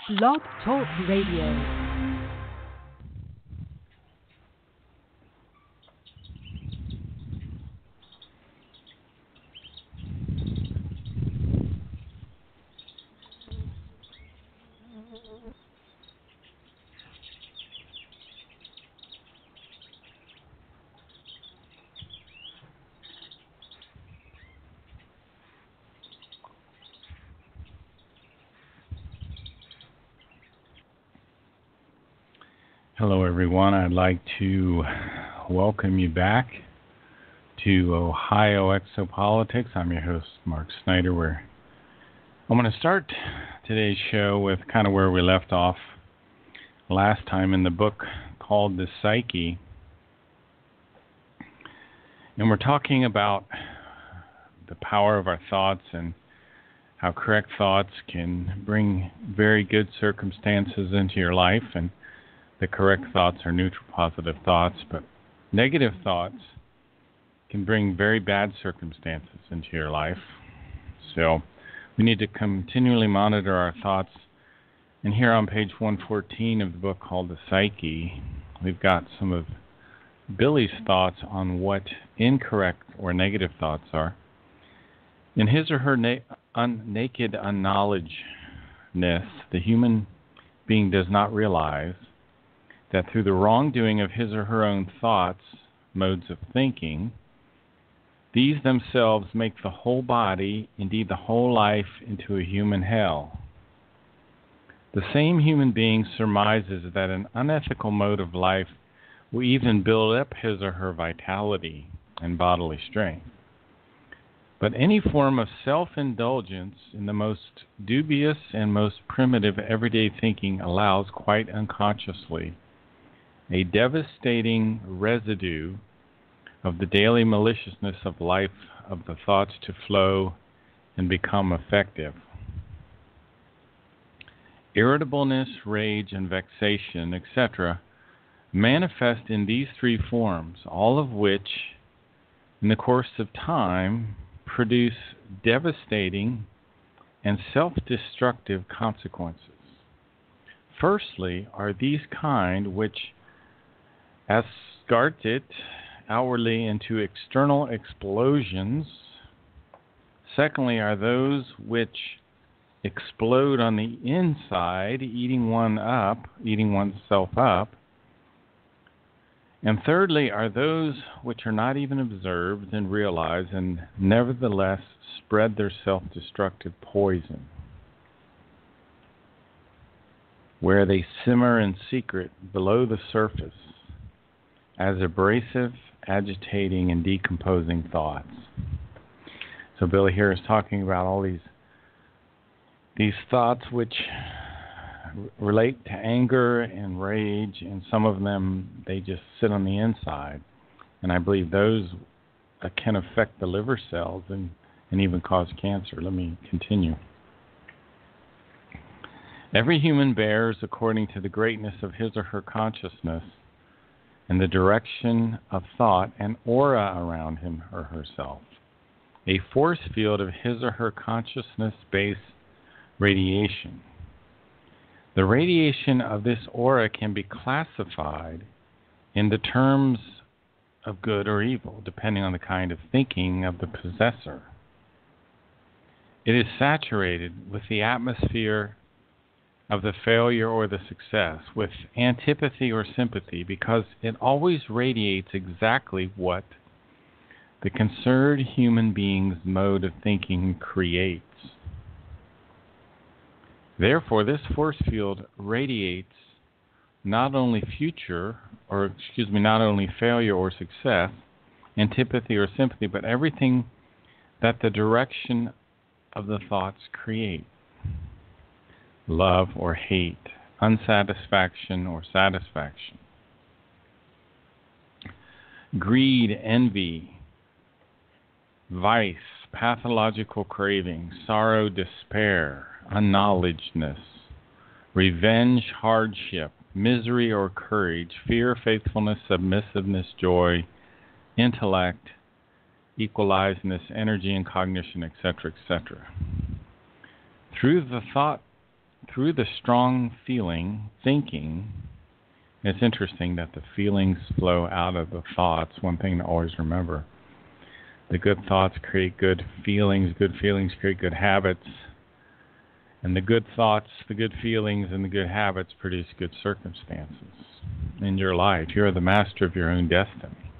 Blog Talk Radio. Hello, everyone. I'd like to welcome you back to Ohio Exopolitics. I'm your host, Mark Snyder. I'm going to start today's show with kind of where we left off last time in the book called The Psyche. And we're talking about the power of our thoughts and how correct thoughts can bring very good circumstances into your life, and the correct thoughts are neutral positive thoughts, but negative thoughts can bring very bad circumstances into your life. So we need to continually monitor our thoughts. And here on page 114 of the book called The Psyche, we've got some of Billy's thoughts on what incorrect or negative thoughts are. In his or her naked unknowledgeness, the human being does not realize that through the wrongdoing of his or her own thoughts, modes of thinking, these themselves make the whole body, indeed the whole life, into a human hell. The same human being surmises that an unethical mode of life will even build up his or her vitality and bodily strength. But any form of self-indulgence in the most dubious and most primitive everyday thinking allows, quite unconsciously, a devastating residue of the daily maliciousness of life, of the thoughts to flow and become effective. Irritableness, rage, and vexation, etc., manifest in these three forms, all of which, in the course of time, produce devastating and self-destructive consequences. Firstly, are these kind which escort it outwardly into external explosions. Secondly, are those which explode on the inside, eating oneself up. And thirdly, are those which are not even observed and realized, and nevertheless spread their self-destructive poison, where they simmer in secret below the surface as abrasive, agitating, and decomposing thoughts. So Billy here is talking about all these thoughts which relate to anger and rage, and some of them, they just sit on the inside. And I believe those can affect the liver cells and even cause cancer. Let me continue. Every human bears, according to the greatness of his or her consciousness and the direction of thought, an aura around him or herself, a force field of his or her consciousness-based radiation. The radiation of this aura can be classified in the terms of good or evil, depending on the kind of thinking of the possessor. It is saturated with the atmosphere of the failure or the success, with antipathy or sympathy, because it always radiates exactly what the concerned human being's mode of thinking creates. Therefore, this force field radiates not only not only failure or success, antipathy or sympathy, but everything that the direction of the thoughts create. Love or hate, unsatisfaction or satisfaction, greed, envy, vice, pathological craving, sorrow, despair, unknowledgeness, revenge, hardship, misery or courage, fear, faithfulness, submissiveness, joy, intellect, equalizedness, energy and cognition, etc., etc. Through the thought through the strong thinking, it's interesting that the feelings flow out of the thoughts. One thing to always remember. The good thoughts create good feelings create good habits, and the good thoughts, the good feelings, and the good habits produce good circumstances in your life. You're the master of your own destiny.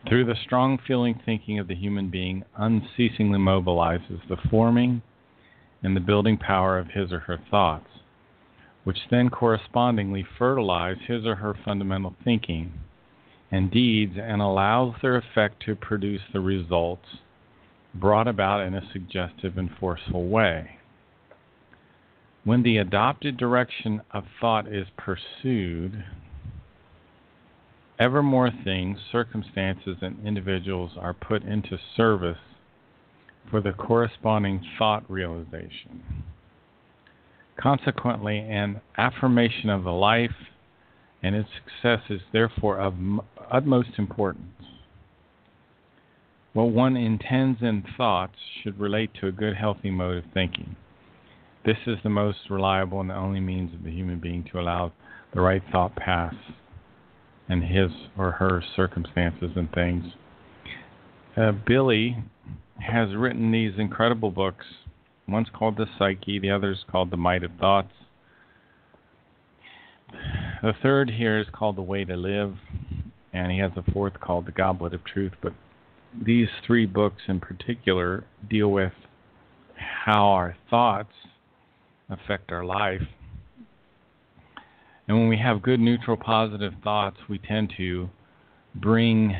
Through the strong feeling thinking of the human being unceasingly mobilizes the forming and the building power of his or her thoughts, which then correspondingly fertilize his or her fundamental thinking and deeds and allows their effect to produce the results brought about in a suggestive and forceful way. When the adopted direction of thought is pursued, ever more things, circumstances, and individuals are put into service for the corresponding thought realization. Consequently, an affirmation of the life and its success is therefore of utmost importance. What one intends in thoughts should relate to a good, healthy mode of thinking. This is the most reliable and the only means of the human being to allow the right thought pass in his or her circumstances and things. Billy has written these incredible books. One's called The Psyche, the other is called The Might of Thoughts. The third here is called The Way to Live, and he has a fourth called The Goblet of Truth. But these three books in particular deal with how our thoughts affect our life. And when we have good, neutral, positive thoughts, we tend to bring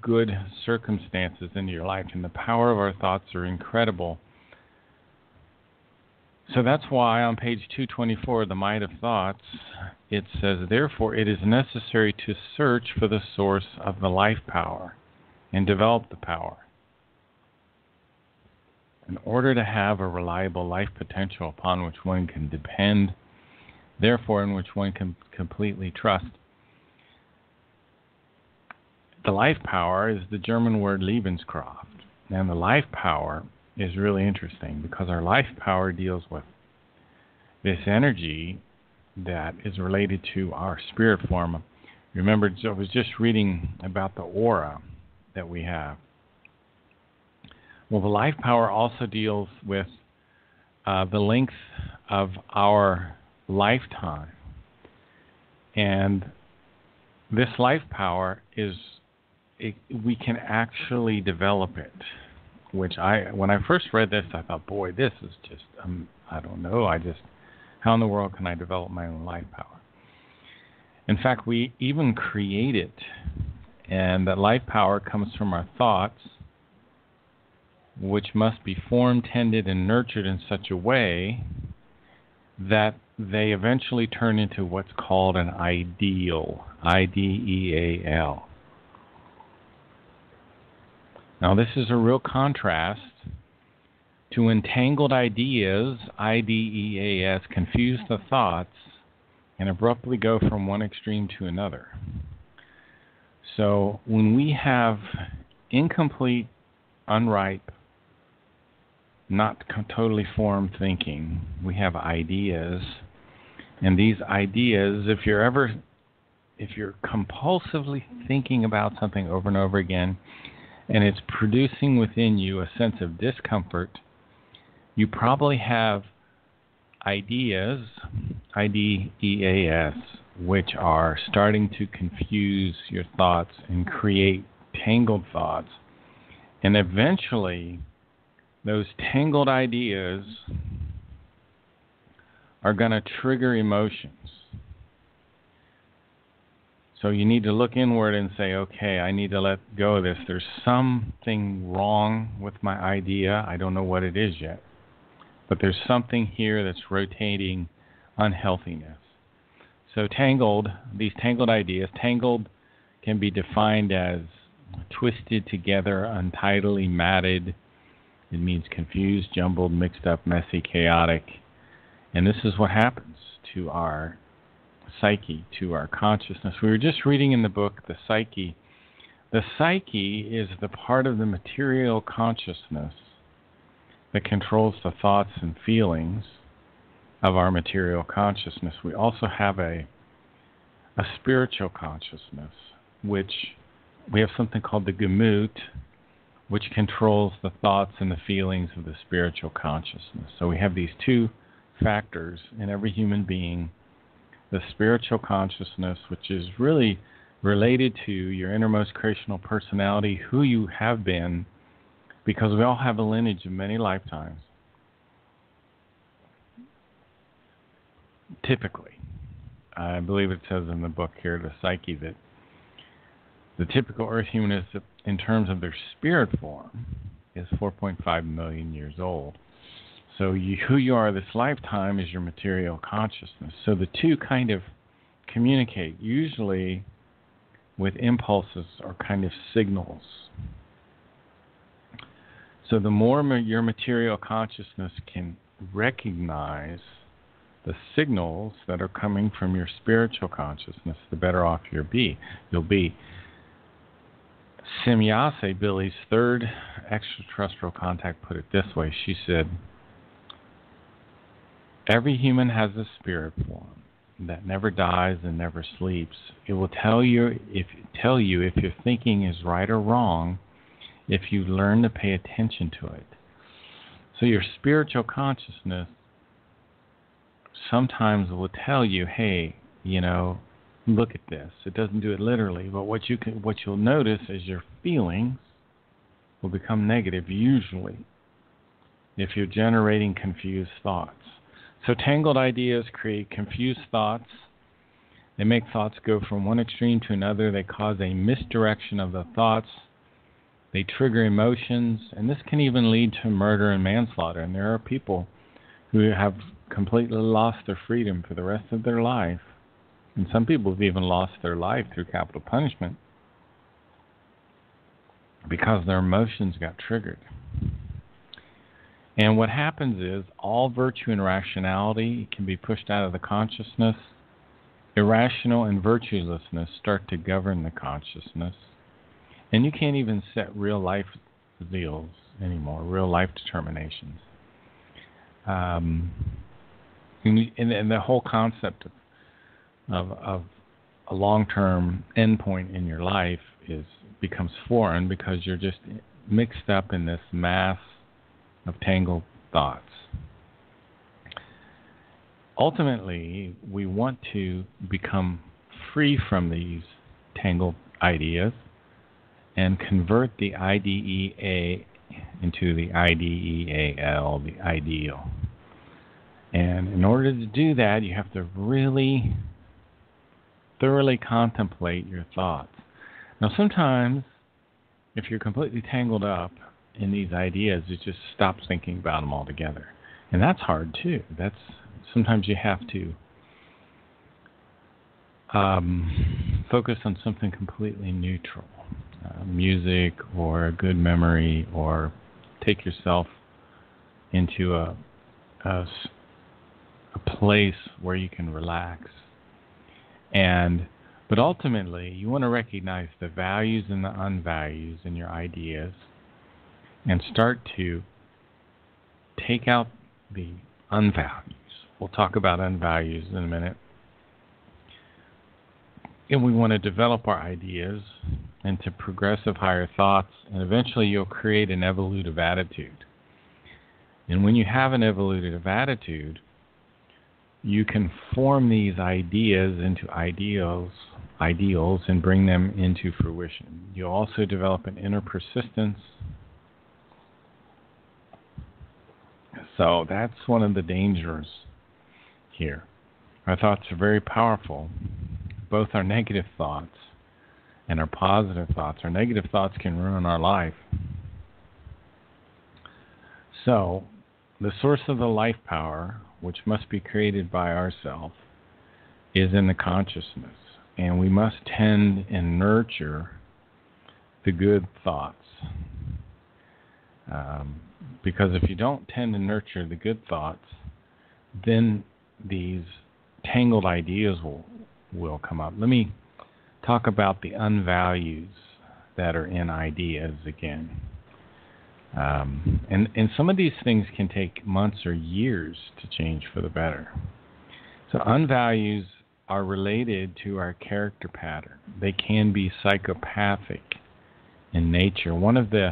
good circumstances into your life, and the power of our thoughts are incredible. So that's why on page 224, The Might of Thoughts, it says, therefore it is necessary to search for the source of the life power and develop the power. In order to have a reliable life potential upon which one can depend, therefore in which one can completely trust. The life power is the German word Lebenskraft. And the life power is really interesting because our life power deals with this energy that is related to our spirit form. Remember, I was just reading about the aura that we have. Well, the life power also deals with the length of our lifetime. And this life power we can actually develop it, which when I first read this, I thought, boy, this is just, I don't know, how in the world can I develop my own life power? In fact, we even create it, and that life power comes from our thoughts, which must be formed, tended, and nurtured in such a way that they eventually turn into what's called an ideal, I-D-E-A-L. Now, this is a real contrast to entangled ideas, I-D-E-A-S, confuse the thoughts, and abruptly go from one extreme to another. So when we have incomplete, unripe, not totally formed thinking, we have ideas, and these ideas, if you're compulsively thinking about something over and over again, and it's producing within you a sense of discomfort, you probably have ideas, I-D-E-A-S, which are starting to confuse your thoughts and create tangled thoughts. And eventually, those tangled ideas are going to trigger emotions. So you need to look inward and say, okay, I need to let go of this. There's something wrong with my idea. I don't know what it is yet. But there's something here that's rotating unhealthiness. So these tangled ideas, tangled can be defined as twisted together, untidily matted. It means confused, jumbled, mixed up, messy, chaotic. And this is what happens to our psyche, to our consciousness. We were just reading in the book, The Psyche. The psyche is the part of the material consciousness that controls the thoughts and feelings of our material consciousness. We also have a spiritual consciousness, which we have something called the Gemut, which controls the thoughts and the feelings of the spiritual consciousness. So we have these two factors in every human being: the spiritual consciousness, which is really related to your innermost creational personality, who you have been, because we all have a lineage of many lifetimes. Typically, I believe it says in the book here, the Psyche, that the typical Earth human is, in terms of their spirit form, is 4.5 million years old. So who you are this lifetime is your material consciousness. So the two kind of communicate, usually with impulses or kind of signals. So the more your material consciousness can recognize the signals that are coming from your spiritual consciousness, the better off you'll be. Semyase, Billy's third extraterrestrial contact, put it this way. She said, every human has a spirit form that never dies and never sleeps. It will tell you if your thinking is right or wrong if you learn to pay attention to it. So your spiritual consciousness sometimes will tell you, hey, look at this. It doesn't do it literally, but what you'll notice is your feelings will become negative, usually, if you're generating confused thoughts. So tangled ideas create confused thoughts. They make thoughts go from one extreme to another. They cause a misdirection of the thoughts. They trigger emotions, and this can even lead to murder and manslaughter. And there are people who have completely lost their freedom for the rest of their life. And some people have even lost their life through capital punishment because their emotions got triggered. And what happens is all virtue and rationality can be pushed out of the consciousness. Irrational and virtuelessness start to govern the consciousness. And you can't even set real life deals anymore, real life determinations. And the whole concept of a long-term endpoint in your life becomes foreign because you're just mixed up in this mass of tangled thoughts. Ultimately, we want to become free from these tangled ideas and convert the IDEA into the IDEAL, the ideal. And in order to do that, you have to really thoroughly contemplate your thoughts. Now, sometimes, if you're completely tangled up in these ideas, you just stop thinking about them altogether. And that's hard, too. Sometimes you have to focus on something completely neutral. Music or a good memory, or take yourself into a place where you can relax. But ultimately, you want to recognize the values and the unvalues in your ideas and start to take out the unvalues. We'll talk about unvalues in a minute. And we want to develop our ideas into progressive higher thoughts, and eventually you'll create an evolutive attitude. And when you have an evolutive attitude, you can form these ideas into ideals and bring them into fruition. You'll also develop an inner persistence. So that's one of the dangers here. Our thoughts are very powerful. Both our negative thoughts and our positive thoughts. Our negative thoughts can ruin our life. So, the source of the life power, which must be created by ourselves, is in the consciousness. And we must tend and nurture the good thoughts. Because if you don't tend to nurture the good thoughts, then these tangled ideas will come up. Let me talk about the unvalues that are in ideas again. And some of these things can take months or years to change for the better. So unvalues are related to our character pattern. They can be psychopathic in nature. One of the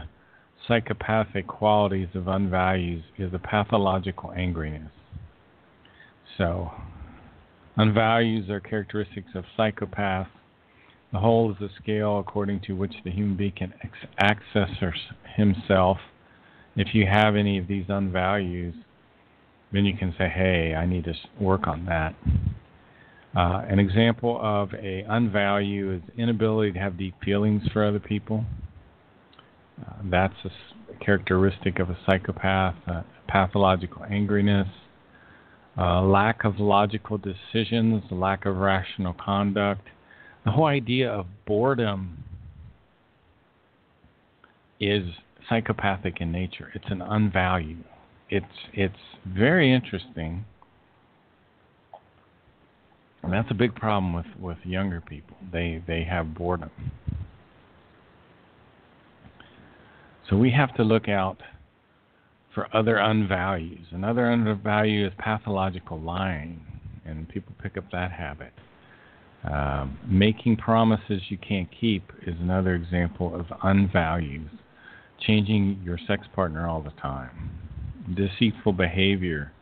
psychopathic qualities of unvalues is a pathological angriness. So unvalues are characteristics of psychopaths. The whole is a scale according to which the human being can access himself. If you have any of these unvalues, then you can say, hey, I need to work on that. An example of a unvalue is inability to have deep feelings for other people. That's a characteristic of a psychopath. Pathological angriness, lack of logical decisions, lack of rational conduct. The whole idea of boredom is psychopathic in nature. It's an unvalue. It's very interesting, and that's a big problem with younger people. They have boredom. So we have to look out for other unvalues. Another unvalue is pathological lying, and people pick up that habit. Making promises you can't keep is another example of unvalues. Changing your sex partner all the time. Deceitful behavior.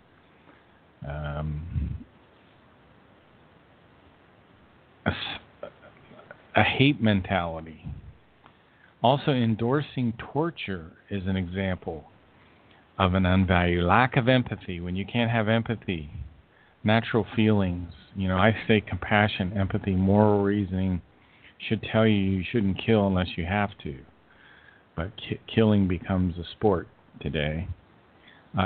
A hate mentality. Also, endorsing torture is an example of an unvalue. Lack of empathy. When you can't have empathy, natural feelings. I say compassion, empathy, moral reasoning should tell you shouldn't kill unless you have to. But killing becomes a sport today.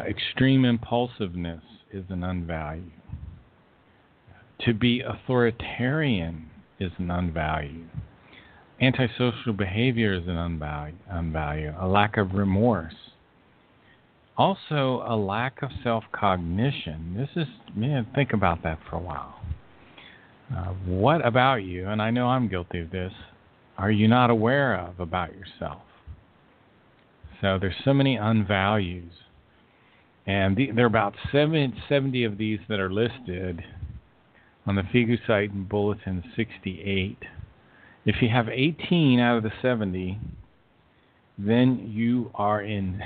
Extreme impulsiveness is an unvalue. To be authoritarian is an unvalue. Antisocial behavior is an unvalue. A lack of remorse. Also, a lack of self-cognition. Think about that for a while. What about you, and I know I'm guilty of this, are you not aware of about yourself? So there's so many unvalues. And there are about 70 of these that are listed on the Figu site in Bulletin 68. If you have 18 out of the 70, then you are in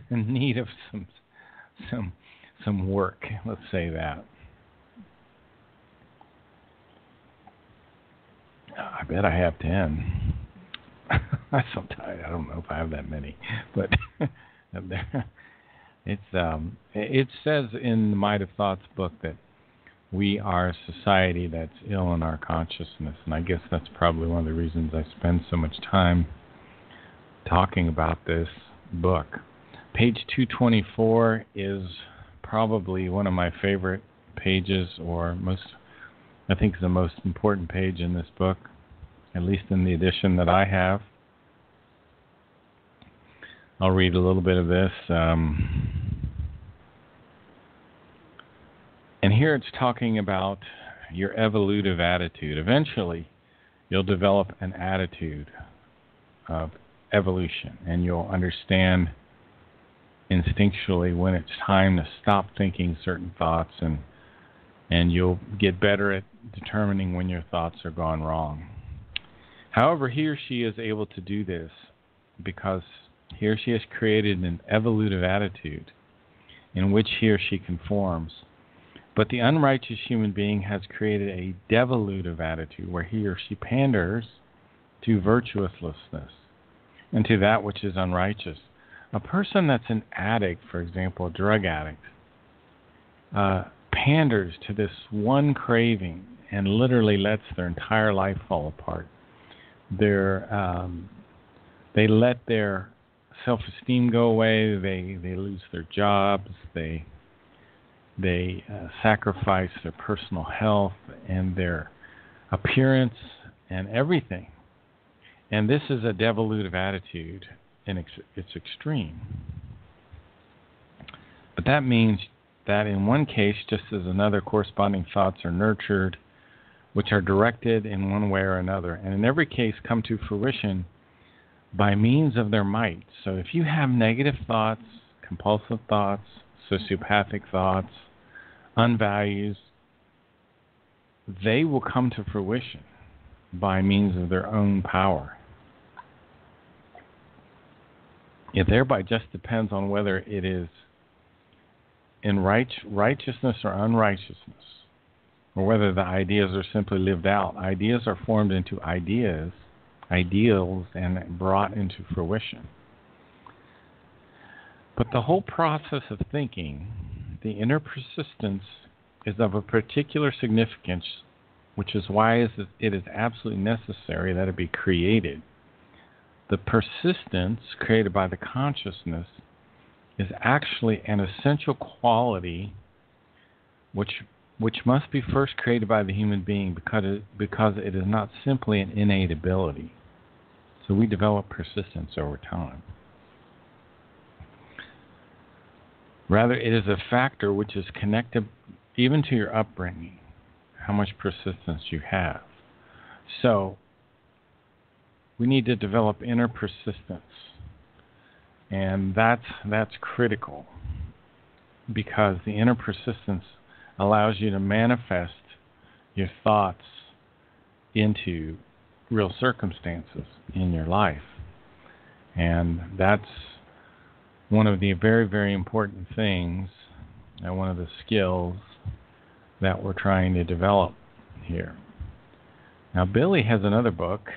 need of some work. Let's say that. I bet I have 10. I'm so tired. I don't know if I have that many, but it says in the Might of Thoughts book that we are a society that's ill in our consciousness, and I guess that's probably one of the reasons I spend so much time talking about this book. Page 224 is probably one of my favorite pages, or I think is the most important page in this book, at least in the edition that I have. I'll read a little bit of this. And here it's talking about your evolutive attitude. Eventually, you'll develop an attitude of evolution, and you'll understand instinctually when it's time to stop thinking certain thoughts, and you'll get better at determining when your thoughts are gone wrong. However, he or she is able to do this because he or she has created an evolutive attitude in which he or she conforms. But the unrighteous human being has created a devolutive attitude where he or she panders to virtuousness and to that which is unrighteous. A person that's an addict, for example, a drug addict, panders to this one craving and literally lets their entire life fall apart. They let their self-esteem go away. They lose their jobs. They sacrifice their personal health and their appearance and everything. And this is a devolutive attitude, and it's extreme. But that means that in one case, just as another, corresponding thoughts are nurtured, which are directed in one way or another, and in every case come to fruition by means of their might. So if you have negative thoughts, compulsive thoughts, sociopathic thoughts, unvalues, they will come to fruition by means of their own power. It thereby just depends on whether it is in righteousness or unrighteousness, or whether the ideas are simply lived out. Ideas are formed into ideals, and brought into fruition. But the whole process of thinking, the inner persistence, is of a particular significance, which is why it is absolutely necessary that it be created. The persistence created by the consciousness is actually an essential quality which must be first created by the human being because it is not simply an innate ability. So we develop persistence over time. Rather, it is a factor which is connected even to your upbringing, how much persistence you have. So we need to develop inner persistence. And that's critical, because the inner persistence allows you to manifest your thoughts into real circumstances in your life. And that's one of the very, very important things, and one of the skills that we're trying to develop here. Now, Billy has another book.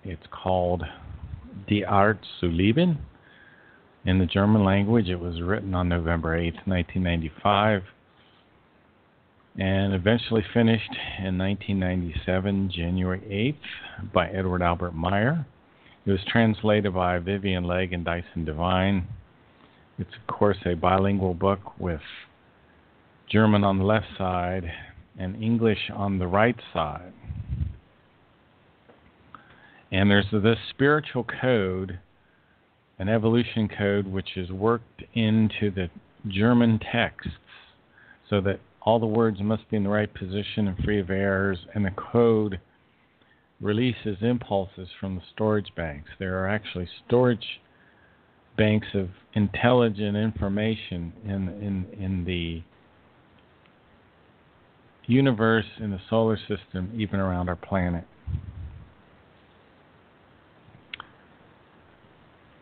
It's called Die Art zu Leben. In the German language, it was written on November 8th, 1995, and eventually finished in 1997, January 8th, by Edward Albert Meyer. It was translated by Vivian Legge and Dyson Devine. It's, of course, a bilingual book with German on the left side and English on the right side. And there's this spiritual code, an evolution code, which is worked into the German texts so that all the words must be in the right position and free of errors, and the code releases impulses from the storage banks. There are actually storage banks of intelligent information in the universe, in the solar system, even around our planet.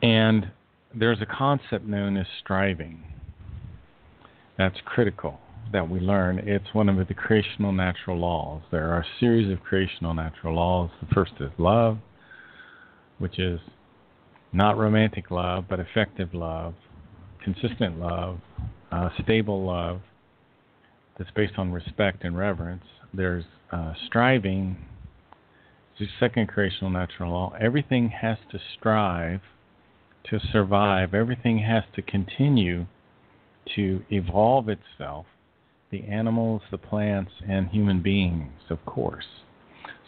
And there's a concept known as striving. That's critical that we learn. It's one of the creational natural laws. There are a series of creational natural laws. The first is love, which is not romantic love, but effective love, consistent love, stable love that's based on respect and reverence. There's striving. It's the second creational natural law. Everything has to strive to survive. Everything has to continue to evolve itself. The animals, the plants, and human beings, of course.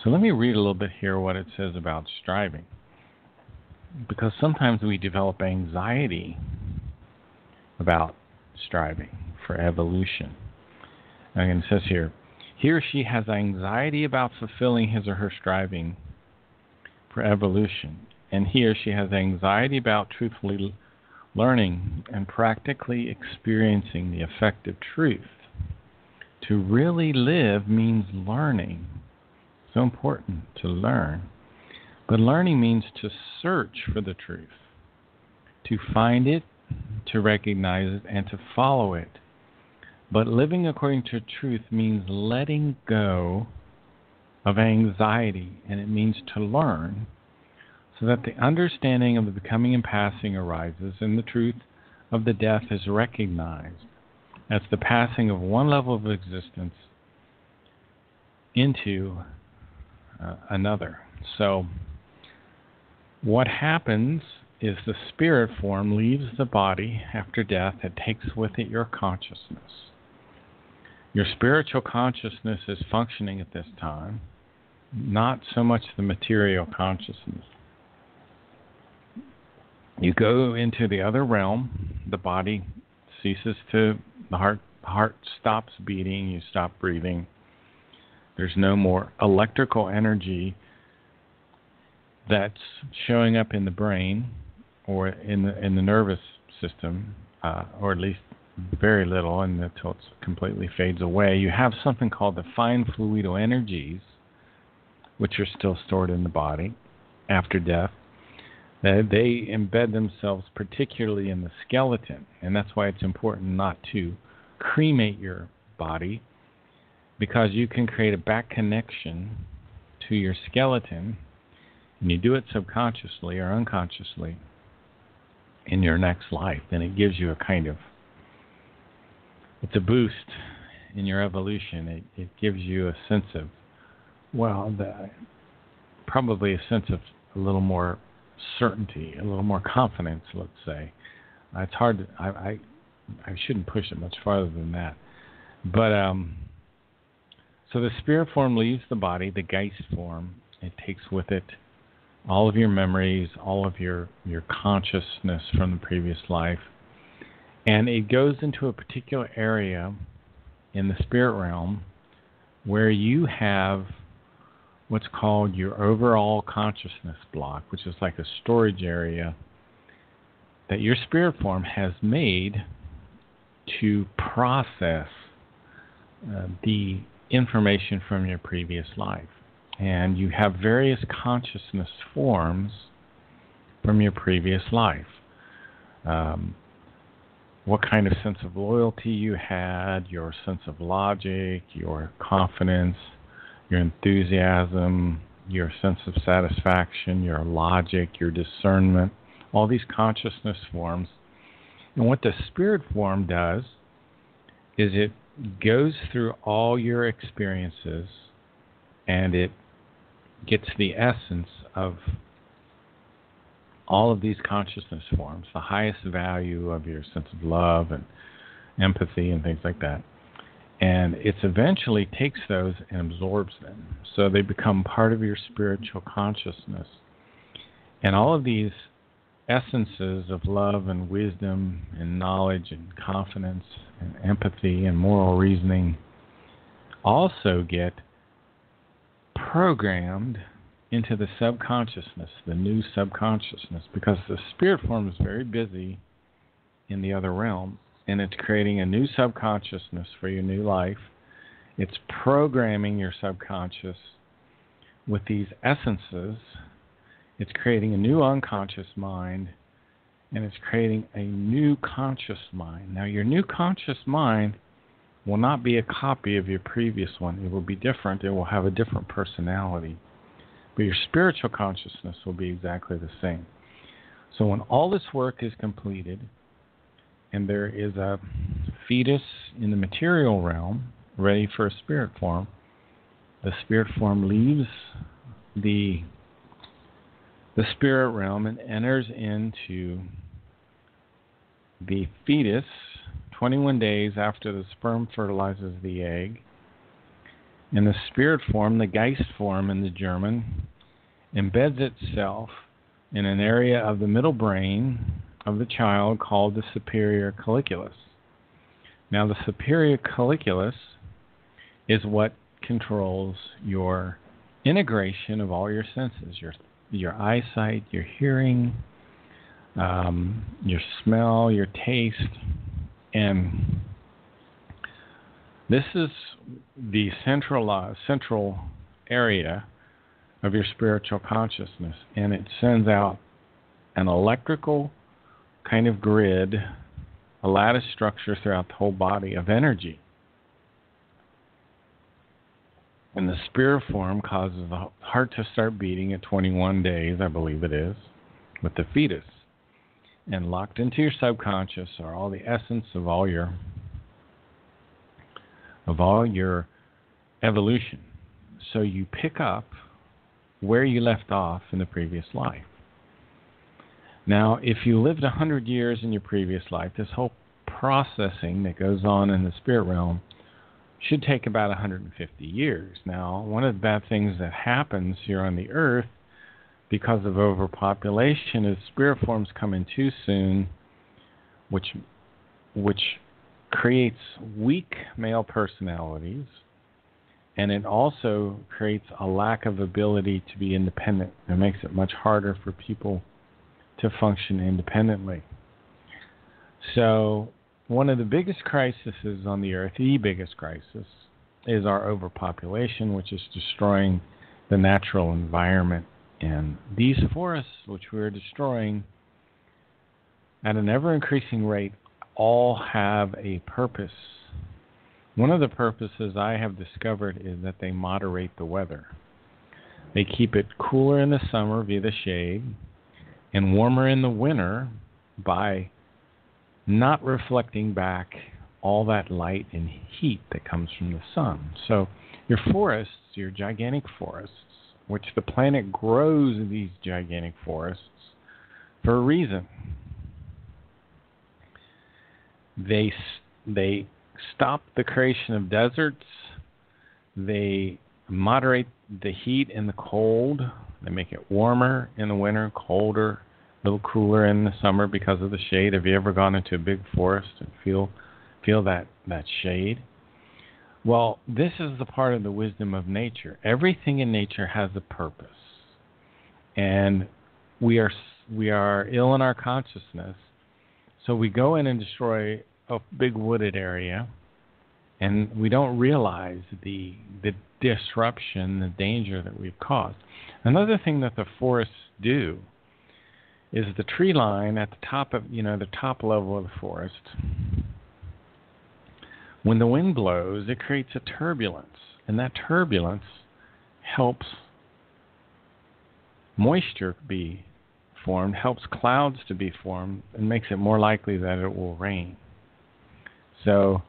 So let me read a little bit here what it says about striving. Because sometimes we develop anxiety about striving for evolution. And it says here, he or she has anxiety about fulfilling his or her striving for evolution. And he or she has anxiety about truthfully learning and practically experiencing the effect of truth. To really live means learning. So important to learn. But learning means to search for the truth, to find it, to recognize it, and to follow it. But living according to truth means letting go of anxiety, and it means to learn, so that the understanding of the becoming and passing arises, and the truth of the death is recognized as the passing of one level of existence into another. So what happens is the spirit form leaves the body after death. It takes with it your consciousness. Your spiritual consciousness is functioning at this time, not so much the material consciousness. You go into the other realm, the body ceases to, the heart stops beating, you stop breathing. There's no more electrical energy that's showing up in the brain or in the nervous system, or at least very little, and until it completely fades away. You have something called the fine fluido energies, which are still stored in the body after death. They embed themselves particularly in the skeleton, and that's why it's important not to cremate your body, because you can create a back connection to your skeleton, and you do it subconsciously or unconsciously in your next life. Then it gives you it's a boost in your evolution. It gives you a sense of, probably a sense of a little more certainty, a little more confidence, let's say. It's hard. I shouldn't push it much farther than that. But so the spirit form leaves the body, the Geist form. It takes with it all of your memories, all of your consciousness from the previous life, and it goes into a particular area in the spirit realm where you have what's called your overall consciousness block, which is like a storage area that your spirit form has made to process the information from your previous life. And you have various consciousness forms from your previous life. What kind of sense of loyalty you had, your sense of logic, your confidence, your enthusiasm, your sense of satisfaction, your logic, your discernment, all these consciousness forms. And what the spirit form does is it goes through all your experiences and it gets the essence of all of these consciousness forms, the highest value of your sense of love and empathy and things like that. And it eventually takes those and absorbs them. So they become part of your spiritual consciousness. And all of these essences of love and wisdom and knowledge and confidence and empathy and moral reasoning also get programmed into the subconsciousness, the new subconsciousness, because the spirit form is very busy in the other realm, and it's creating a new subconsciousness for your new life. It's programming your subconscious with these essences. It's creating a new unconscious mind, and it's creating a new conscious mind. Now, your new conscious mind will not be a copy of your previous one. It will be different. It will have a different personality. But your spiritual consciousness will be exactly the same. So when all this work is completed, and there is a fetus in the material realm ready for a spirit form, the spirit form leaves the spirit realm and enters into the fetus 21 days after the sperm fertilizes the egg. And the spirit form, the Geist form in the German, embeds itself in an area of the middle brain of the child called the superior colliculus. Now, the superior colliculus is what controls your integration of all your senses, your eyesight, your hearing, your smell, your taste, and this is the central area of your spiritual consciousness, and it sends out an electrical kind of grid, a lattice structure throughout the whole body of energy. And the spirit form causes the heart to start beating at 21 days, I believe it is, with the fetus. And locked into your subconscious are all the essence of all your evolution. So you pick up where you left off in the previous life. Now, if you lived 100 years in your previous life, this whole processing that goes on in the spirit realm should take about 150 years. Now, one of the bad things that happens here on the earth because of overpopulation is spirit forms come in too soon, which creates weak male personalities And it also creates a lack of ability to be independent. It makes it much harder for people to function independently. So one of the biggest crises on the earth, the biggest crisis, is our overpopulation, which is destroying the natural environment. And these forests, which we're destroying at an ever-increasing rate, all have a purpose. One of the purposes I have discovered is that they moderate the weather. They keep it cooler in the summer via the shade and warmer in the winter by not reflecting back all that light and heat that comes from the sun. So your forests, your gigantic forests, which the planet grows these gigantic forests for a reason. They stop the creation of deserts. They moderate the heat and the cold. They make it warmer in the winter, colder, a little cooler in the summer because of the shade. Have you ever gone into a big forest and feel that shade? Well, this is the part of the wisdom of nature. Everything in nature has a purpose. And we are ill in our consciousness. So we go in and destroy a big wooded area, and we don't realize the disruption, the danger that we've caused. Another thing that the forests do is the tree line at the top of, the top level of the forest. When the wind blows, it creates a turbulence, and that turbulence helps moisture be formed, helps clouds to be formed, and makes it more likely that it will rain. So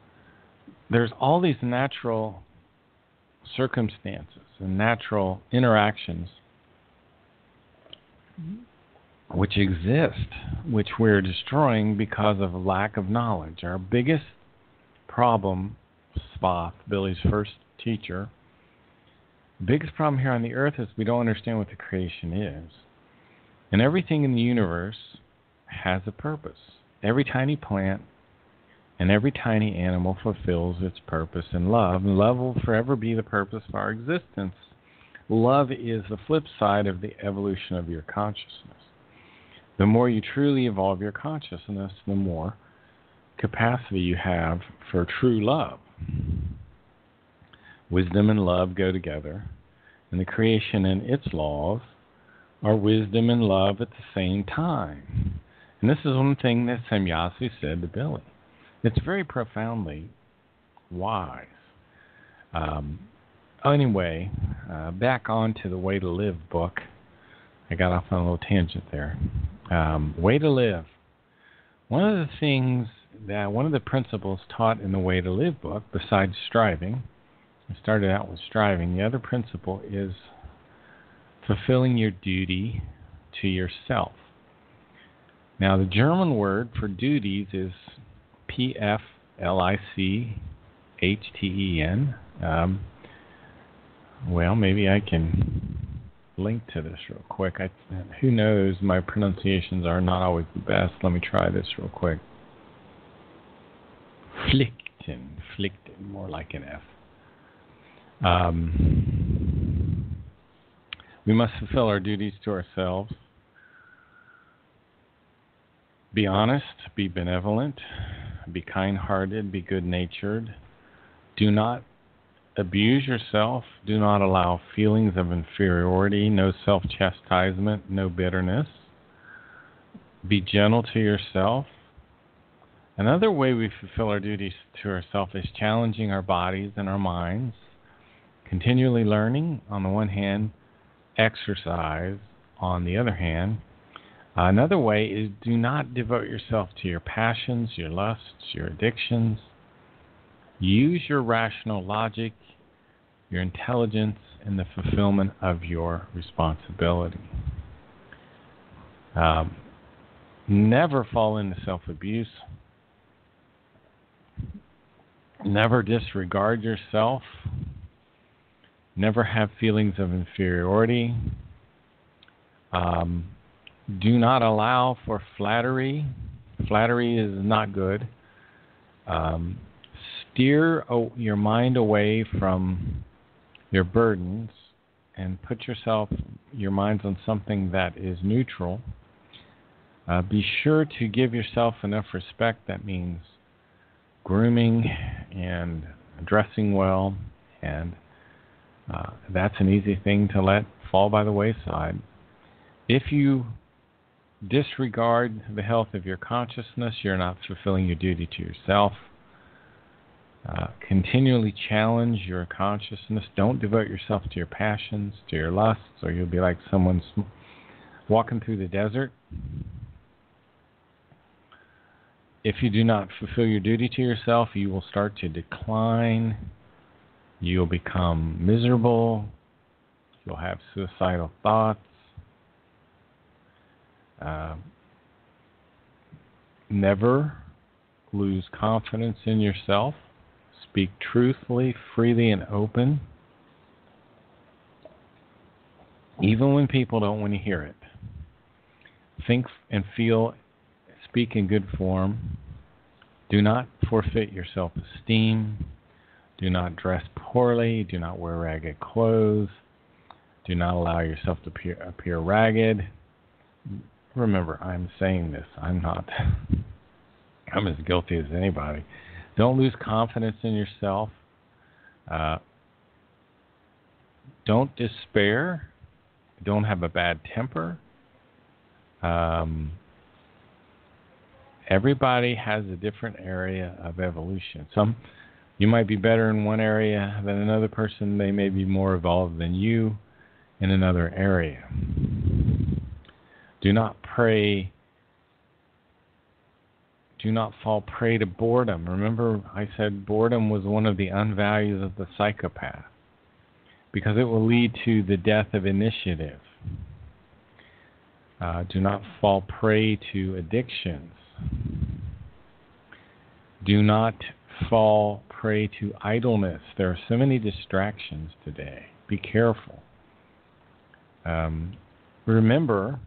there's all these natural circumstances and natural interactions which exist, which we're destroying because of a lack of knowledge. Our biggest problem, Spoth, Billy's first teacher, the biggest problem here on the earth is we don't understand what the creation is. And everything in the universe has a purpose. Every tiny plant and every tiny animal fulfills its purpose in love. And love will forever be the purpose of our existence. Love is the flip side of the evolution of your consciousness. The more you truly evolve your consciousness, the more capacity you have for true love. Wisdom and love go together, and the creation and its laws are wisdom and love at the same time. And this is one thing that Semyasu said to Billy. It's very profoundly wise. Anyway, back on to the Way to Live book. I got off on a little tangent there. Way to Live. One of the principles taught in the Way to Live book, besides striving, I started out with striving. The other principle is fulfilling your duty to yourself. Now, the German word for duties is Pflichten. Well, maybe I can link to this real quick. Who knows? My pronunciations are not always the best. Let me try this real quick. Pflichten, more like an F. We must fulfill our duties to ourselves. Be honest, be benevolent, be kind-hearted, be good-natured. Do not abuse yourself. Do not allow feelings of inferiority, no self-chastisement, no bitterness. Be gentle to yourself. Another way we fulfill our duties to ourselves is challenging our bodies and our minds, continually learning on the one hand, exercise on the other hand. Another way is do not devote yourself to your passions, your lusts, your addictions. Use your rational logic, your intelligence in the fulfillment of your responsibility. Never fall into self-abuse. Never disregard yourself. Never have feelings of inferiority. Do not allow for flattery. Flattery is not good. Steer your mind away from your burdens, and put your minds on something that is neutral. Be sure to give yourself enough respect. That means grooming and dressing well, and that's an easy thing to let fall by the wayside. If you disregard the health of your consciousness, you're not fulfilling your duty to yourself. Continually challenge your consciousness. Don't devote yourself to your passions, to your lusts, or you'll be like someone walking through the desert. If you do not fulfill your duty to yourself, you will start to decline. You'll become miserable. You'll have suicidal thoughts. Never lose confidence in yourself. Speak truthfully, freely, and open, even when people don't want to hear it. Think and feel, speak in good form. Do not forfeit your self-esteem. Do not dress poorly. Do not wear ragged clothes. Do not allow yourself to appear ragged. Remember, I'm saying this. I'm as guilty as anybody. Don't lose confidence in yourself. Don't despair. Don't have a bad temper. Everybody has a different area of evolution. You might be better in one area than another person. They may be more evolved than you in another area. Do not fall prey to boredom. Remember, I said boredom was one of the unvalues of the psychopath because it will lead to the death of initiative. Do not fall prey to addictions. Do not fall prey to idleness. There are so many distractions today. Be careful. Remember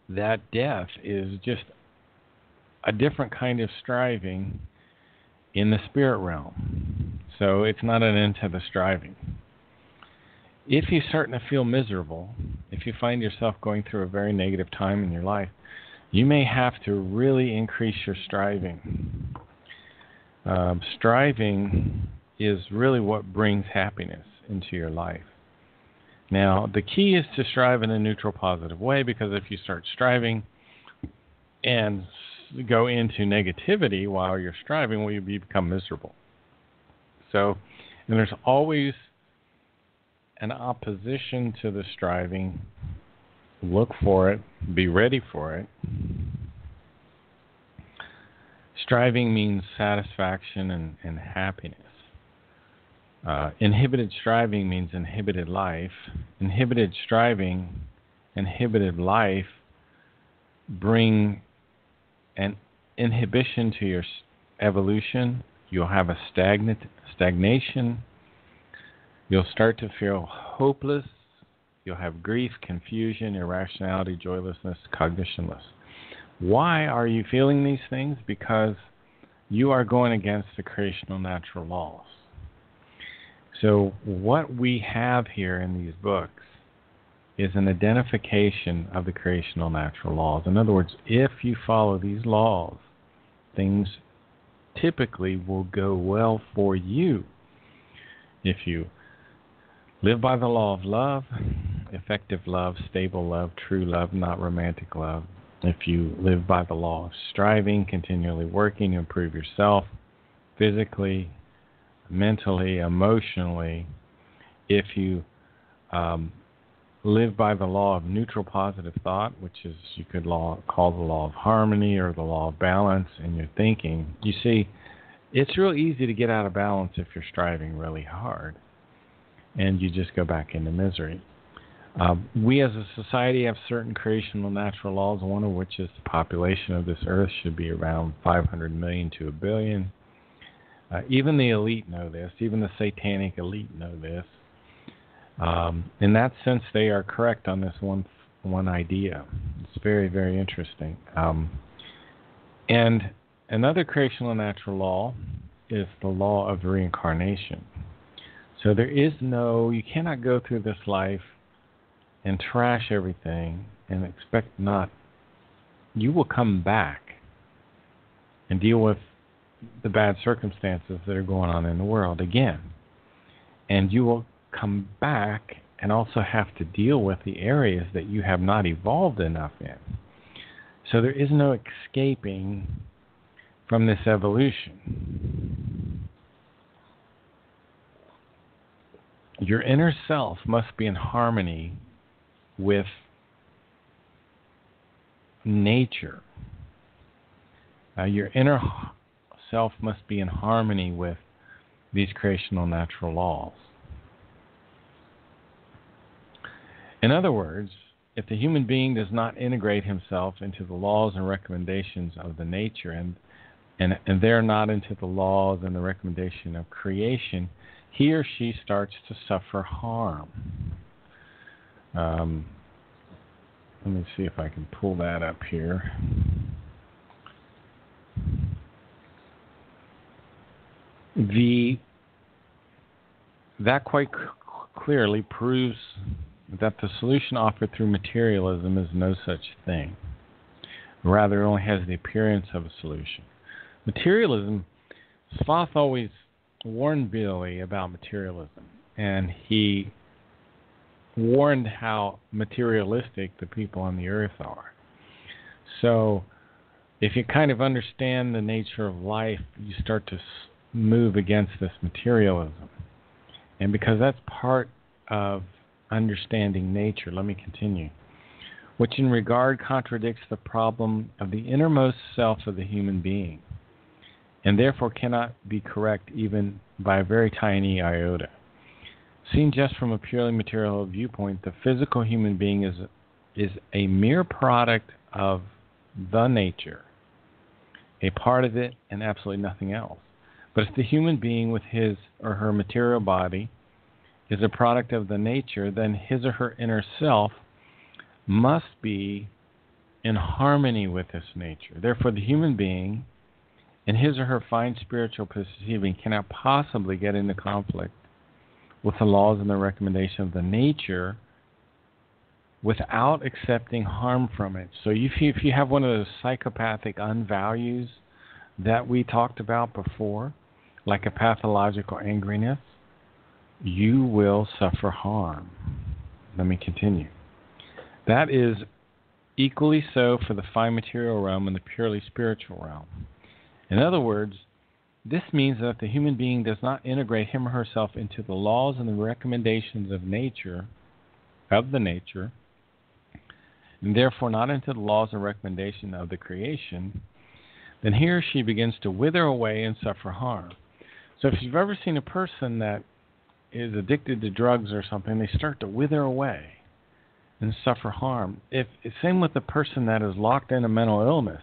that death is just a different kind of striving in the spirit realm. So it's not an end to the striving. If you're starting to feel miserable, if you find yourself going through a very negative time in your life, you may have to really increase your striving. Striving is really what brings happiness into your life. Now, the key is to strive in a neutral, positive way, because if you start striving and go into negativity while you're striving, well, you become miserable. So, and there's always an opposition to the striving. Look for it. Be ready for it. Striving means satisfaction and happiness. Inhibited striving means inhibited life. Inhibited striving, inhibited life bring an inhibition to your evolution. You'll have a stagnation. You'll start to feel hopeless. You'll have grief, confusion, irrationality, joylessness, cognitionless. Why are you feeling these things? Because you are going against the creational natural laws. So what we have here in these books is an identification of the creational natural laws. In other words, if you follow these laws, things typically will go well for you. If you live by the law of love, effective love, stable love, true love, not romantic love. If you live by the law of striving, continually working to improve yourself physically, mentally, emotionally. If you live by the law of neutral positive thought, which is you could call the law of harmony or the law of balance in your thinking, you see, it's real easy to get out of balance if you're striving really hard, and you just go back into misery. We as a society have certain creational natural laws, one of which is the population of this earth should be around 500 million to 1 billion. Even the elite know this. Even the satanic elite know this. In that sense, they are correct on this one idea. It's very, very interesting. And another creational natural law is the law of reincarnation. So you cannot go through this life and trash everything and expect not. You will come back and deal with the bad circumstances that are going on in the world again. And you will come back and also have to deal with the areas that you have not evolved enough in. So there is no escaping from this evolution. Your inner self must be in harmony with nature. Your inner self must be in harmony with these creational natural laws. In other words, if the human being does not integrate himself into the laws and recommendations of the nature and they're not into the laws and the recommendation of creation, he or she starts to suffer harm. Let me see if I can pull that up here. That quite clearly proves that the solution offered through materialism is no such thing. Rather, it only has the appearance of a solution. Materialism, Sloth always warned Billy about materialism, and he warned how materialistic the people on the earth are. So, if you kind of understand the nature of life, you start to move against this materialism. And because that's part of understanding nature, let me continue, which in regard contradicts the problem of the innermost self of the human being, and therefore cannot be correct even by a very tiny iota. Seen just from a purely material viewpoint, the physical human being is a mere product of the nature, a part of it and absolutely nothing else. But if the human being with his or her material body is a product of the nature, then his or her inner self must be in harmony with this nature. Therefore, the human being in his or her fine spiritual perceiving cannot possibly get into conflict with the laws and the recommendation of the nature without accepting harm from it. So if you have one of those psychopathic unvalues that we talked about before, like a pathological angriness, you will suffer harm. Let me continue. That is equally so for the fine material realm and the purely spiritual realm. In other words, this means that the human being does not integrate him or herself into the laws and the recommendations of the nature, and therefore not into the laws and recommendation of the creation, then he or she begins to wither away and suffer harm. So if you've ever seen a person that is addicted to drugs or something, they start to wither away and suffer harm. Same with the person that is locked in a mental illness.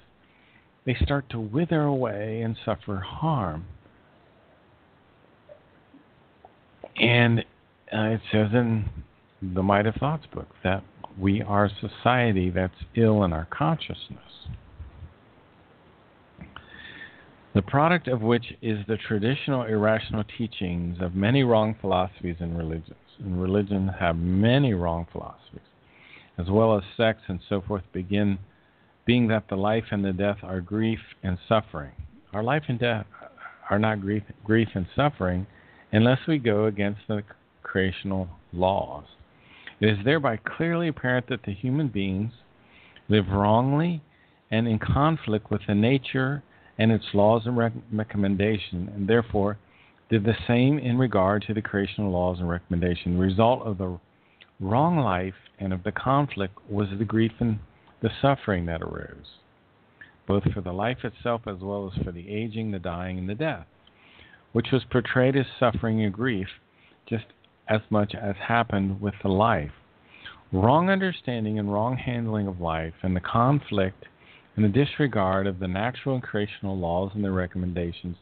They start to wither away and suffer harm. And it says in the Might of Thoughts book that we are a society that's ill in our consciousness, the product of which is the traditional irrational teachings of many wrong philosophies and religions. And religions have many wrong philosophies, as well as sects and so forth, being that the life and the death are grief and suffering. Our life and death are not grief and suffering unless we go against the creational laws. It is thereby clearly apparent that the human beings live wrongly and in conflict with the nature and its laws and recommendation, and therefore did the same in regard to the creational laws and recommendation. The result of the wrong life and of the conflict was the grief and the suffering that arose, both for the life itself as well as for the aging, the dying, and the death, which was portrayed as suffering and grief just as much as happened with the life. Wrong understanding and wrong handling of life and the conflict and the disregard of the natural and creational laws and their recommendations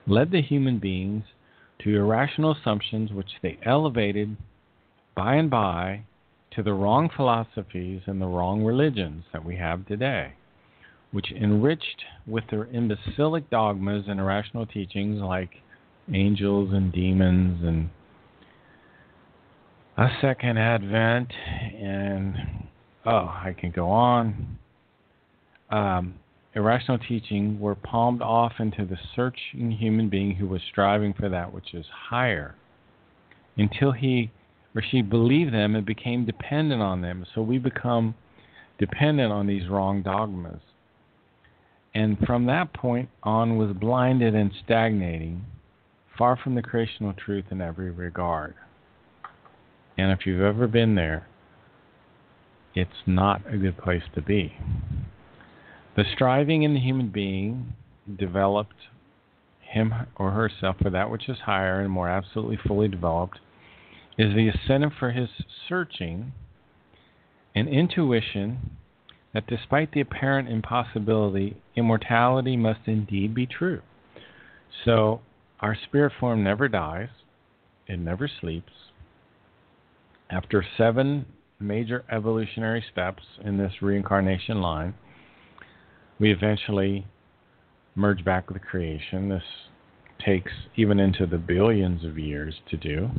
led the human beings to irrational assumptions which they elevated by and by to the wrong philosophies and the wrong religions that we have today, which enriched with their imbecilic dogmas and irrational teachings like angels and demons and a second advent, and I can go on. Irrational teaching were palmed off into the searching human being who was striving for that which is higher until he or she believed them and became dependent on them. So we become dependent on these wrong dogmas. And from that point on was blinded and stagnating, far from the creational truth in every regard. And if you've ever been there, it's not a good place to be. The striving in the human being developed him or herself for that which is higher and more absolutely fully developed is the incentive for his searching and intuition that despite the apparent impossibility, immortality must indeed be true. So our spirit form never dies. It never sleeps. After 7 major evolutionary steps in this reincarnation line, we eventually merge back with creation. This takes even into the billions of years to do.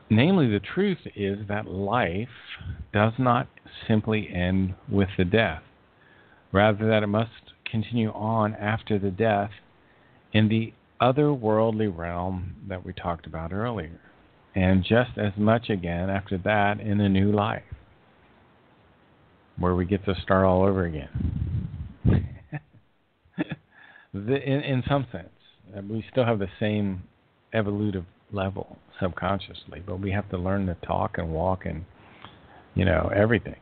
Namely, the truth is that life does not simply end with the death. Rather, that it must continue on after the death in the otherworldly realm that we talked about earlier. And just as much again after that in a new life, where we get to start all over again. In some sense, we still have the same evolutive level subconsciously, but we have to learn to talk and walk and, everything.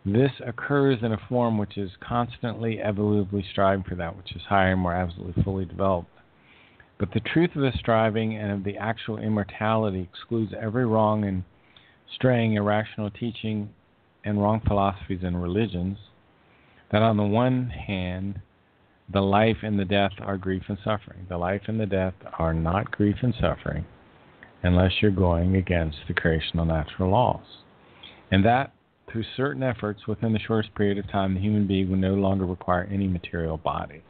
This occurs in a form which is constantly evolutively striving for that which is higher and more absolutely fully developed. But the truth of the striving and of the actual immortality excludes every wrong and straying irrational teaching and wrong philosophies and religions, that on the one hand, the life and the death are grief and suffering. The life and the death are not grief and suffering unless you're going against the creational natural laws. And that, through certain efforts within the shortest period of time, the human being will no longer require any material body.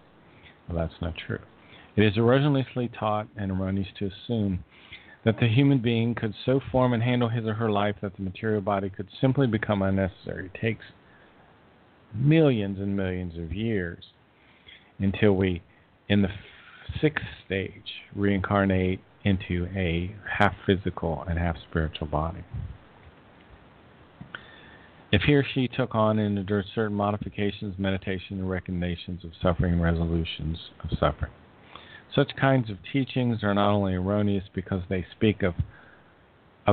Well, that's not true. It is erroneously taught and erroneous to assume that the human being could so form and handle his or her life that the material body could simply become unnecessary. It takes millions and millions of years until we, in the 6th stage, reincarnate into a half physical and half spiritual body. If he or she took on and endured certain modifications, meditation, and recognitions of suffering and resolutions of suffering. Such kinds of teachings are not only erroneous because they speak of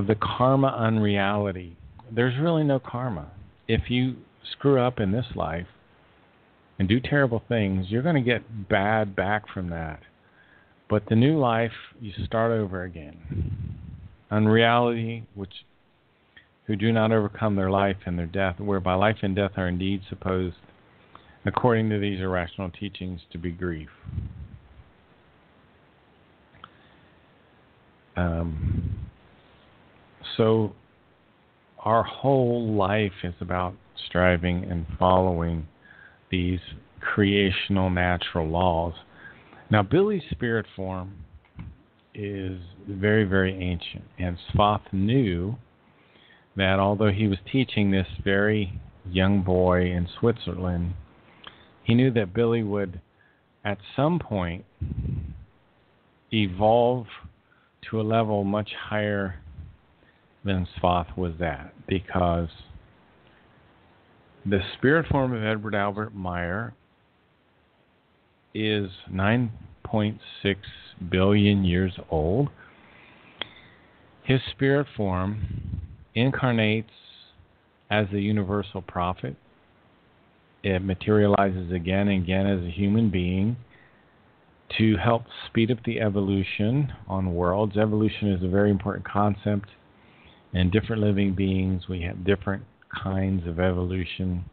the karma unreality. There's really no karma. If you screw up in this life and do terrible things, you're going to get bad back from that. But the new life, you start over again. Unreality, who do not overcome their life and their death, whereby life and death are indeed supposed, according to these irrational teachings, to be grief. So our whole life is about striving and following these creational natural laws. Now, Billy's spirit form is very, very ancient, and Svoth knew that although he was teaching this very young boy in Switzerland, he knew that Billy would, at some point, evolve to a level much higher than Svoth was at, because the spirit form of Edward Albert Meyer is 9.6 billion years old. His spirit form incarnates as the universal prophet. It materializes again and again as a human being to help speed up the evolution on worlds. Evolution is a very important concept. In different living beings, we have different kinds of evolution.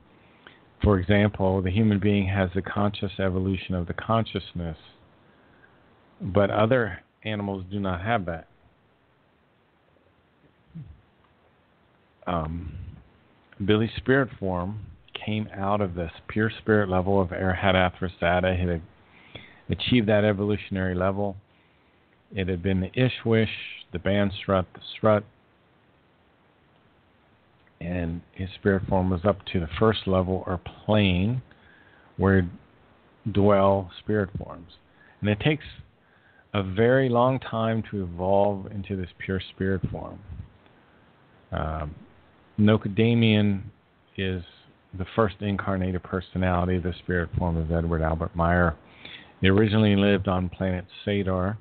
For example, the human being has the conscious evolution of the consciousness, but other animals do not have that. Billy's spirit form came out of this pure spirit level of Arhat Athrasata. He had achieved that evolutionary level, It had been the Ishwish, the Banstrut, the Strut, and his spirit form was up to the first level or plane where dwell spirit forms. And it takes a very long time to evolve into this pure spirit form. Nocadamian is the first incarnated personality of the spirit form of Edward Albert Meyer. He originally lived on planet Sadar,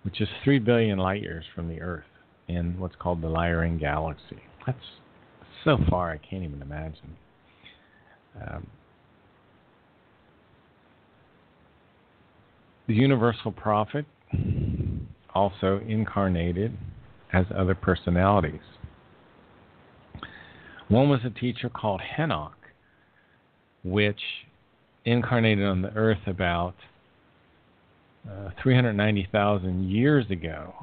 which is 3 billion light years from the Earth in what's called the Lyran galaxy. That's so far I can't even imagine. The Universal Prophet also incarnated as other personalities. One was a teacher called Henoch, which incarnated on the earth about 390,000 years ago.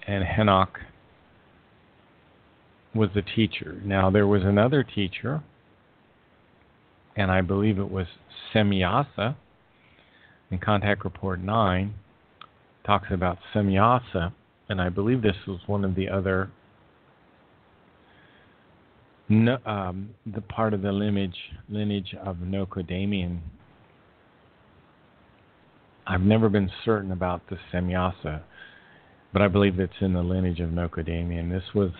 And Henoch was the teacher. Now, there was another teacher, and I believe it was Semyasa. In Contact Report 9, talks about Semyasa, and I believe this was one of the other, the part of the lineage of Nocadamian. I've never been certain about the Semyasa, but I believe it's in the lineage of Nocadamian. This was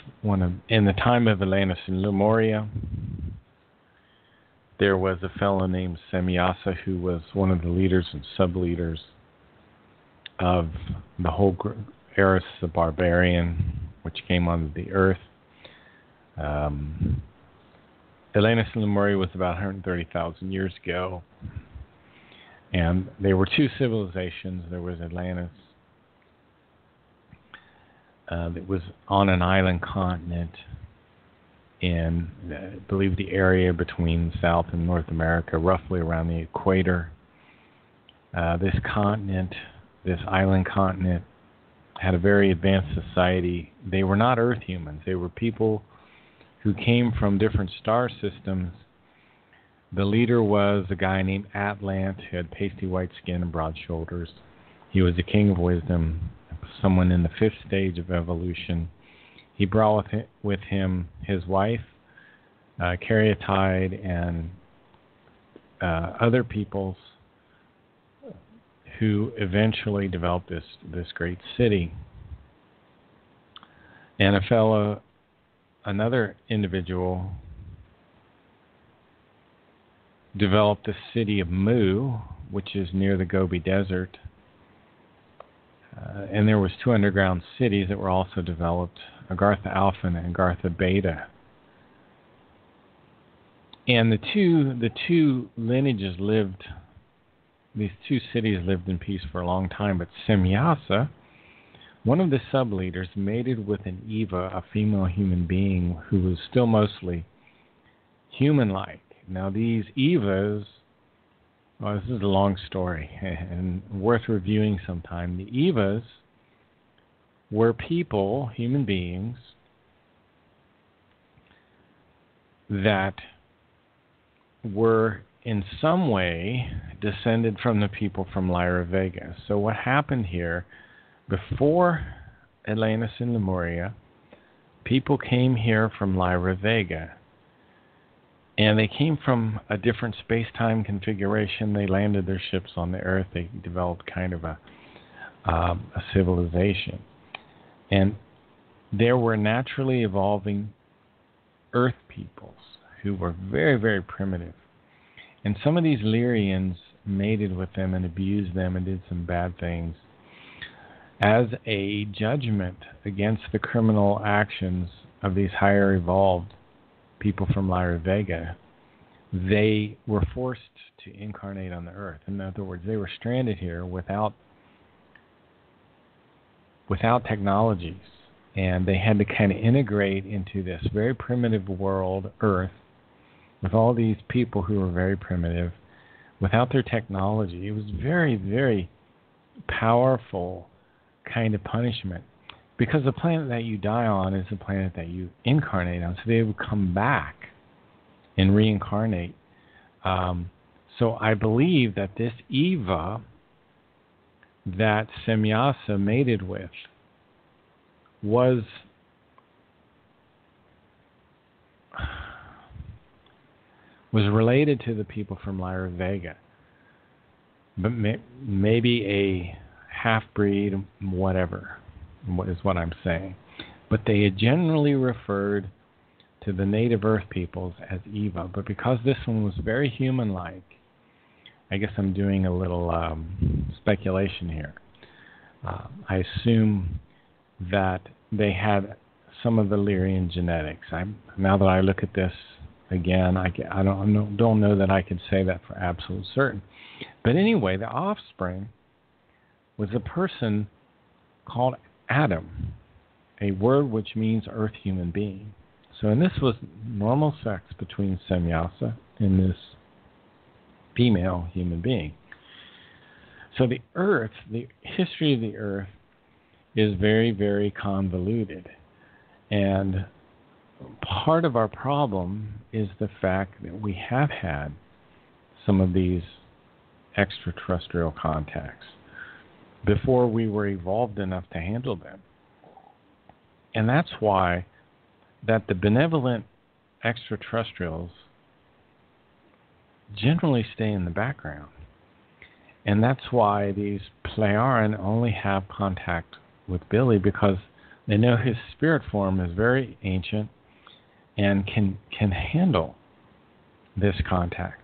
in the time of Atlantis in Lemuria, there was a fellow named Semyasa who was one of the leaders and sub-leaders of the whole Eris the Barbarian, which came onto the earth. Atlantis and Lemuria was about 130,000 years ago. And there were two civilizations. There was Atlantis that was on an island continent in, I believe, the area between South and North America, roughly around the equator. This island continent, had a very advanced society. They were not Earth humans. They were people who came from different star systems. The leader was a guy named Atlant, who had pasty white skin and broad shoulders. He was the king of wisdom, someone in the fifth stage of evolution. He brought with him his wife, Caryatide, and other peoples who eventually developed this great city. And another individual, developed the city of Mu, which is near the Gobi Desert. And there was two underground cities that were also developed, Agartha Alpha and Agartha Beta. And the two lineages these two cities lived in peace for a long time, but Semyasa, one of the sub-leaders, mated with an Eva, a female human being who was still mostly human-like. Now these Evas, this is a long story and worth reviewing sometime. The Evas were people, human beings, that were in some way descended from the people from Lyra Vega. So what happened here, before Atlantis and Lemuria, people came here from Lyra Vega. And they came from a different space-time configuration. They landed their ships on the Earth. They developed kind of a civilization. And there were naturally evolving Earth peoples who were very, very primitive. And some of these Lyrians mated with them and abused them and did some bad things. As a judgment against the criminal actions of these higher evolved people from Lyra Vega, they were forced to incarnate on the Earth. In other words, they were stranded here without technologies, and they had to kind of integrate into this very primitive world, Earth, with all these people who were very primitive, without their technology. It was very, very powerful kind of punishment, because the planet that you die on is the planet that you incarnate on, so they would come back and reincarnate. So I believe that this Eva that Semyasa mated with was related to the people from Lyra Vega, but maybe a half-breed, whatever, is what I'm saying. But they had generally referred to the native Earth peoples as Eva. But because this one was very human-like, I guess I'm doing a little speculation here. I assume that they had some of the Lyrian genetics. Now that I look at this again, I don't know that I could say that for absolute certain. But anyway, the offspring was a person called Adam, a word which means earth human being. So, and this was normal sex between Semyasa and this female human being. So the earth, the history of the earth is very, very convoluted. And part of our problem is the fact that we have had some of these extraterrestrial contacts before we were evolved enough to handle them. And that's why that the benevolent extraterrestrials generally stay in the background. And that's why these Plejaren only have contact with Billy, because they know his spirit form is very ancient and can handle this contact.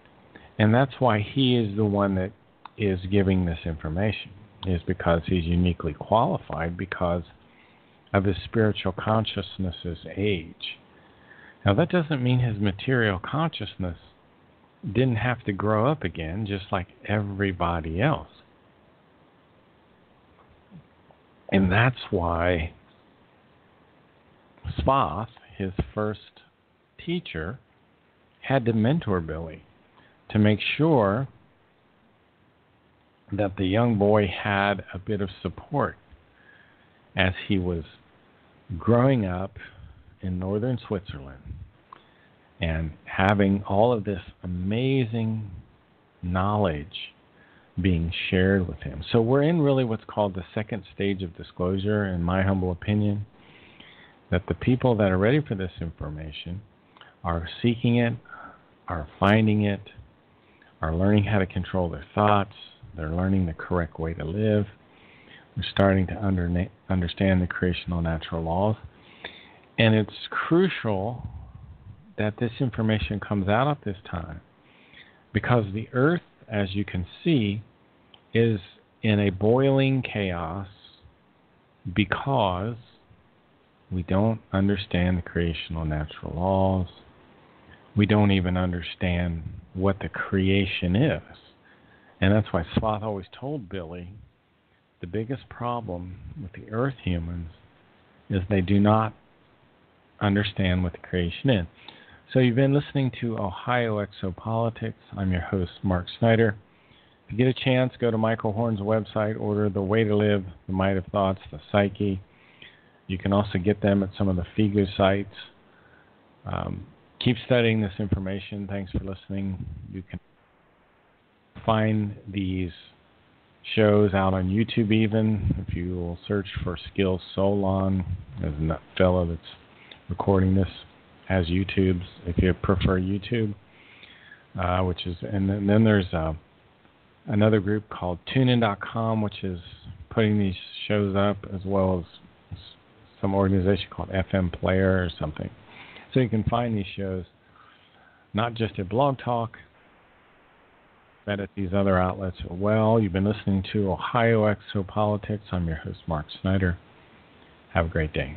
And that's why he is the one that is giving this information, is because he's uniquely qualified because of his spiritual consciousness's age. Now, that doesn't mean his material consciousness didn't have to grow up again, just like everybody else. And that's why Svath, his first teacher, had to mentor Billy to make sure that the young boy had a bit of support as he was growing up in northern Switzerland and having all of this amazing knowledge being shared with him. So we're in really what's called the second stage of disclosure, in my humble opinion, that the people that are ready for this information are seeking it, are finding it, are learning how to control their thoughts, they're learning the correct way to live, they're starting to understand the creational natural laws. And it's crucial that this information comes out at this time, because the earth, as you can see, is in a boiling chaos because we don't understand the creational natural laws. We don't even understand what the creation is. And that's why Svath always told Billy the biggest problem with the earth humans is they do not understand what the creation is. So you've been listening to Ohio Exopolitics. I'm your host, Mark Snyder. If you get a chance, go to Michael Horn's website, order The Way to Live, The Might of Thoughts, The Psyche. You can also get them at some of the Figu sites. Keep studying this information. Thanks for listening. You can find these shows out on YouTube even. If you will search for Skills Solon, there's a fellow that's recording this as YouTube's, if you prefer YouTube, which is, and then there's another group called TuneIn.com, which is putting these shows up, as well as some organization called FM Player or something. So you can find these shows not just at Blog Talk, but at these other outlets as well. You've been listening to Ohio Exopolitics. I'm your host, Mark Snyder. Have a great day.